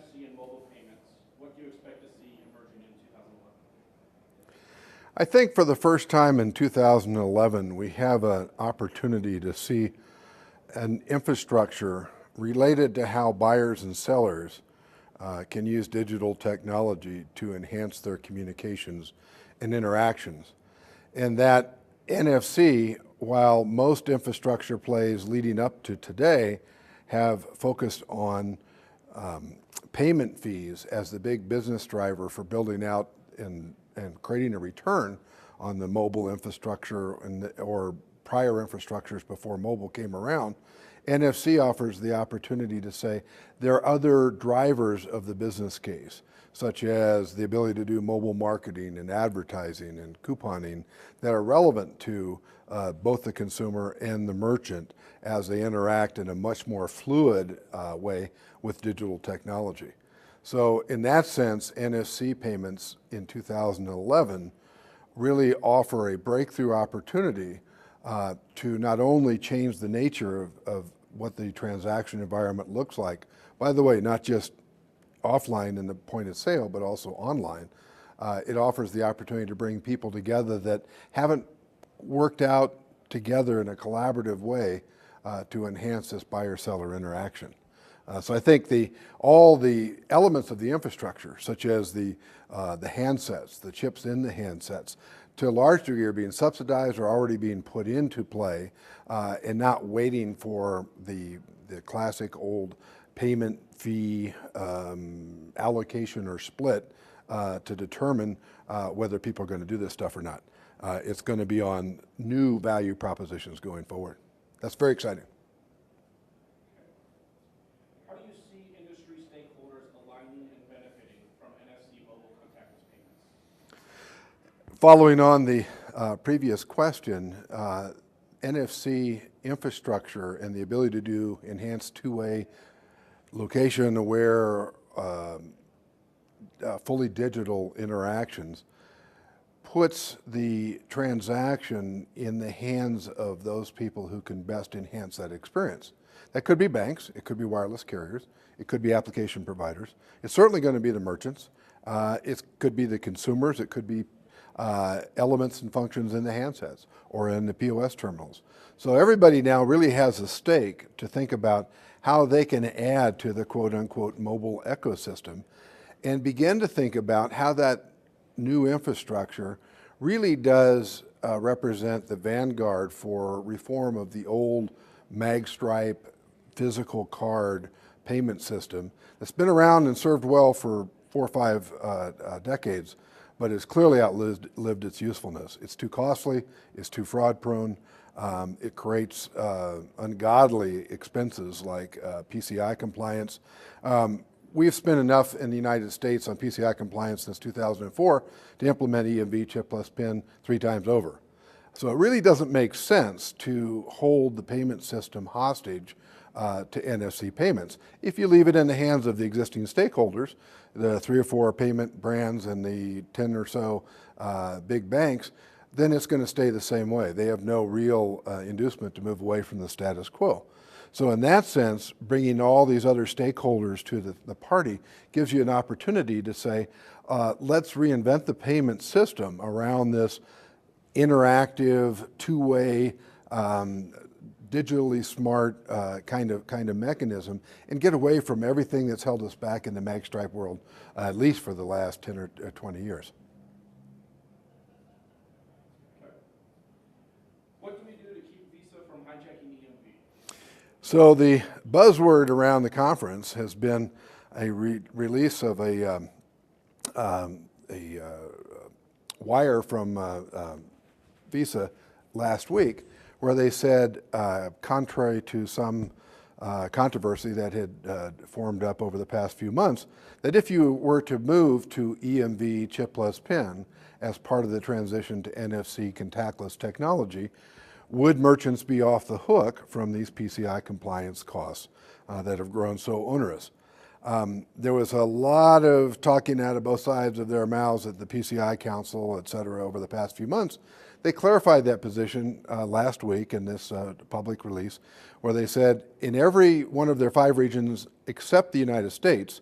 NFC and mobile payments, what do you expect to see emerging in 2011? I think for the first time in 2011, we have an opportunity to see an infrastructure related to how buyers and sellers can use digital technology to enhance their communications and interactions. And that NFC, while most infrastructure plays leading up to today have focused on payment fees as the big business driver for building out and creating a return on the mobile infrastructure or prior infrastructures before mobile came around, NFC offers the opportunity to say there are other drivers of the business case, such as the ability to do mobile marketing and advertising and couponing that are relevant to both the consumer and the merchant as they interact in a much more fluid way with digital technology. So in that sense, NFC payments in 2011 really offer a breakthrough opportunity to not only change the nature of what the transaction environment looks like, by the way, not just offline in the point of sale, but also online. It offers the opportunity to bring people together that haven't worked out together in a collaborative way to enhance this buyer-seller interaction. So I think all the elements of the infrastructure, such as the handsets, the chips in the handsets, to a large degree are being subsidized or already being put into play and not waiting for the classic old payment fee allocation or split to determine whether people are going to do this stuff or not. It's going to be on new value propositions going forward. That's very exciting. How do you see industry stakeholders aligning and benefiting from NFC mobile contactless payments? Following on the previous question, NFC infrastructure and the ability to do enhanced two-way location-aware, fully digital interactions puts the transaction in the hands of those people who can best enhance that experience. That could be banks, it could be wireless carriers, it could be application providers. It's certainly going to be the merchants. It could be the consumers, it could be elements and functions in the handsets or in the POS terminals. So everybody now really has a stake to think about how they can add to the quote-unquote mobile ecosystem and begin to think about how that new infrastructure really does represent the vanguard for reform of the old magstripe physical card payment system that's been around and served well for 4 or 5 decades, but has clearly outlived its usefulness. It's too costly, it's too fraud prone, it creates ungodly expenses like PCI compliance. We've spent enough in the United States on PCI compliance since 2004 to implement EMV chip plus PIN 3 times over. So it really doesn't make sense to hold the payment system hostage to NFC payments. If you leave it in the hands of the existing stakeholders, the 3 or 4 payment brands and the 10 or so big banks, then it's going to stay the same way. They have no real inducement to move away from the status quo. So in that sense, bringing all these other stakeholders to the party gives you an opportunity to say, let's reinvent the payment system around this interactive, two-way, digitally smart kind of mechanism and get away from everything that's held us back in the magstripe world, at least for the last 10 or 20 years. What can we do to keep Visa from hijacking EMV? So the buzzword around the conference has been a release of a wire from Visa last week where they said, contrary to some controversy that had formed up over the past few months, that if you were to move to EMV chip plus PIN as part of the transition to NFC contactless technology, would merchants be off the hook from these PCI compliance costs that have grown so onerous? There was a lot of talking out of both sides of their mouths at the PCI Council, et cetera, over the past few months. They clarified that position last week in this public release, where they said in every one of their 5 regions except the United States,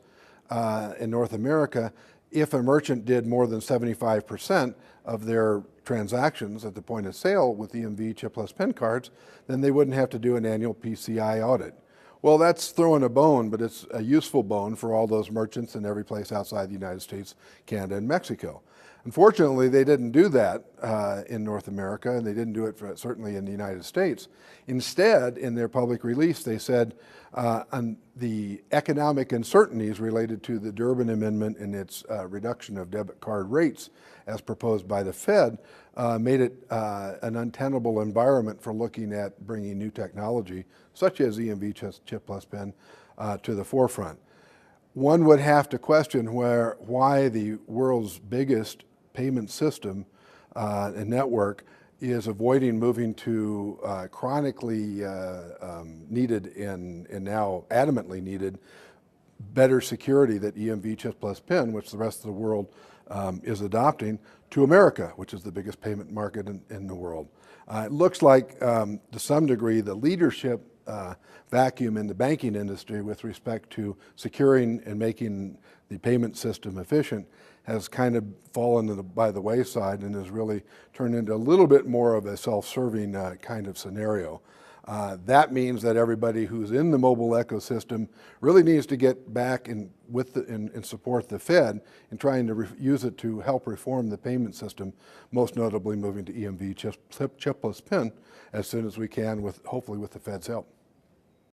in North America, if a merchant did more than 75% of their transactions at the point of sale with EMV chipless PIN cards, then they wouldn't have to do an annual PCI audit. Well, that's throwing a bone, but it's a useful bone for all those merchants in every place outside the United States, Canada, and Mexico. Unfortunately, they didn't do that in North America, and they didn't do it certainly in the United States. Instead, in their public release, they said on the economic uncertainties related to the Durbin Amendment and its reduction of debit card rates as proposed by the Fed made it an untenable environment for looking at bringing new technology, such as EMV chip plus PIN, to the forefront. One would have to question why the world's biggest payment system and network is avoiding moving to chronically needed and now adamantly needed better security that EMV chip plus PIN, which the rest of the world is adopting, to America, which is the biggest payment market in the world. It looks like, to some degree, the leadership vacuum in the banking industry with respect to securing and making the payment system efficient has kind of fallen by the wayside and has really turned into a little bit more of a self-serving kind of scenario. That means that everybody who's in the mobile ecosystem really needs to get back and support the Fed in trying to use it to help reform the payment system, most notably moving to EMV chipless PIN as soon as we can, hopefully with the Fed's help.